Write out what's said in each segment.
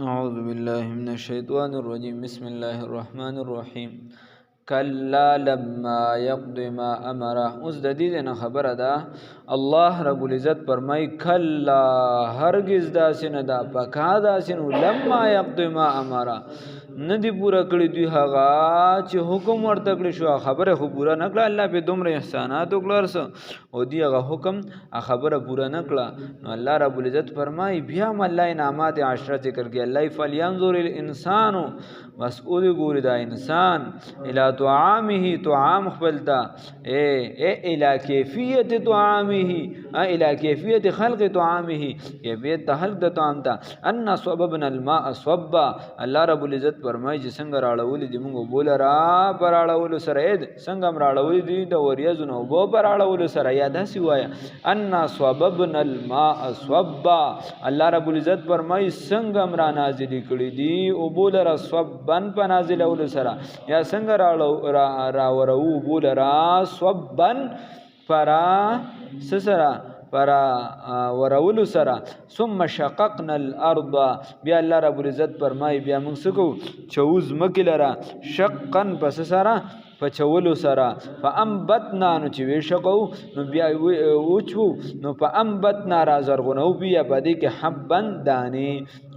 أعوذ بالله من الشيطان الرجيم بسم الله الرحمن الرحيم کلا لما یقض ما امره. اوس د دې نه خبره ده الله رب العزت فرمای کلا هرگز داسې نه ده پکا داسې نو لما یقض ما امره ندی پورا کړی دوی هغه چې حکم ورته کړی شو خبره خو پورا نه کړه الله په دومره احسانات وکړرس او دی هغه حکم خبره پورا نه کړه نو الله رب العزت فرمای بیا الله انعامات عشره ذکر کوي الله فلینظر الانسان مسئول ګوري دا انسان الى طعامه طعام خپلتا الى کیفیت طعامه الى کیفیت خلق طعامه کیفیت خلق د طعام ته ان صببنا الماء صبا الله رب العزت فرمای چې څنګه راړول دي موږ بوله را پر راړول سره څنګه راړول دي د وریځونو بو پر راړول سره یا داسې وایا ان صببنا الماء صبا الله رب العزت فرمای څنګه را نازل کړي دي او بوله را صبن په نازل اول سره یا څنګه را ورو بوله را صبن فرا سسرا پر ورولو سره ثم شققنا الارض بیا الله رب العزت فرمای بیا موږ سکو چوز مکلرا شقن پس سره پچولو سره فانبتنا نو چې وشقو نو بیا وچو نو فانبتنا را زرغونو بیا پدې کې حبن دانی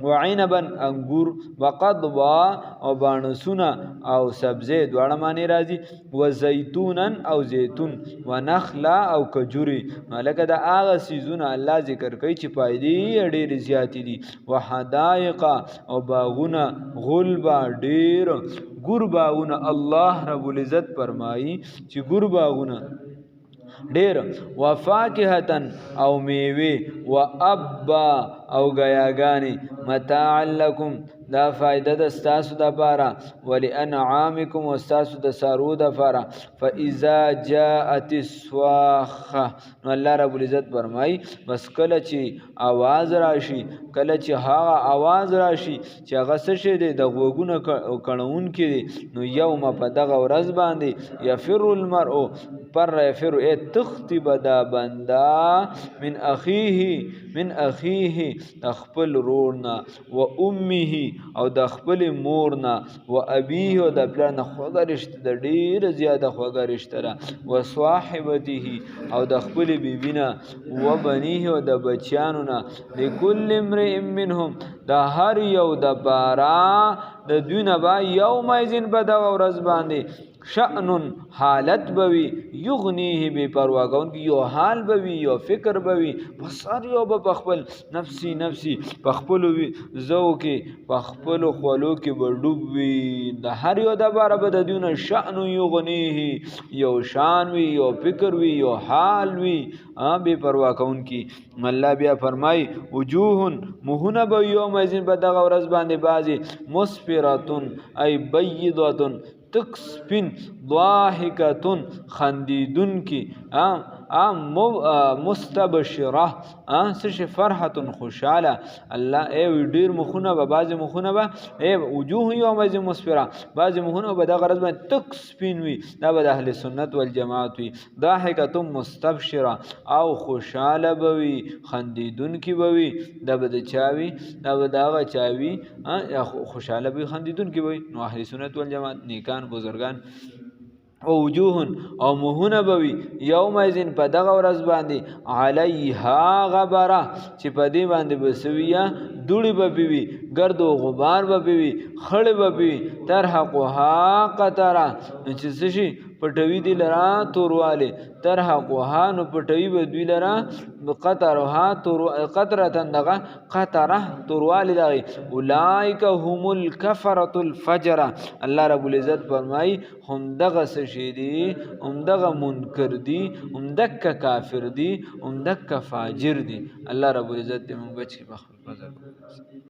وعنبا انګور وقضبا او بانسونه او سبزه دواړه معنی راځي وزيتونا او زيتون ونخلا او کجوري لکه دا هغه سيزونه الله ذکر کوي چې فائدې ډېر زیات دي وحدائق او باغونه غلبا ډېر ګرباونه الله رب العزت فرمایي چې ګرباونه ډېر وفاکهتن او میوه وابا او غیاګانی متاع لکم دا فائدہ د استاسو د پاره ولانعامکم واستاسو د سارو د پاره فاذا جاءت الصاخه نو الله رب العزت فرمای بس کله چې आवाज راشي کله چې هغه आवाज راشي چې هغه څه شي د غوګونه کڼون کې نو یوم په دغه ورځ باندې یفر المرء پر یفر تختب دا بندا من اخیه خپل رورنا و امه او د خپل مورنا و ابيه او د پلان خوګه رشته د ډیر زیاته خوګه رشته را و صاحبته او د خپل بیبینا و بنيه او د بچیانو نا لكل امرئ منهم دا هر یو د بارا د دونه با یوم ایزن په دغه ورځ باندې شأن حالت بوي یغنیه بے پروا کون کی یو حال بوي یو فکر بوي بس هر یو په خپل نفسي په وی زو کې په خپل خولو کې بډوب وي د هر یو د بار به د دونه شأن یغنیه یو شان وی یو فکر وی یو حال وی بے پروا کون کی الله بیا فرمای وجوه مهونه به یوم ازین په دغه ورځ باندې بازي مسفراتن ای بیضاتن تک سپین ضاحکتن خندیدن کی مستبشره سش فرحتن خوشاله الله ای ډیر مخونه به بعض مخونه به ای وجوه یوم از مسفره بعض مخونه به د غرض باندې تک سپین وي دا به د اهل سنت والجماعت وي ضاحکتن مستبشره او خوشاله بوي خندیدن کی بوي دا به د چاوي دا به دا چاوي خوشاله بوي خندیدن کی بوي نو اهل سنت والجماعت نیکان بزرگان او وجوه او مهونه بوي یوم ازین په دغه ورځ باندې علیها غبره چې په دې باندې بسویه دوړي به وي گرد او غبار به وي خړې به وي ترحقها قطره چې څه شي پټوي دی لرا تورواله ترحقها نو پټوي به دوی لرا قطرها قطره دغه قطره تورواله دغه اولائک هم الکفره الفجر الله رب العزت فرمای هم دغه شی دي هم دغه منکر دي هم دغه کافر دي هم دغه فاجر دي الله رب العزت موږ بچي په خپل فضل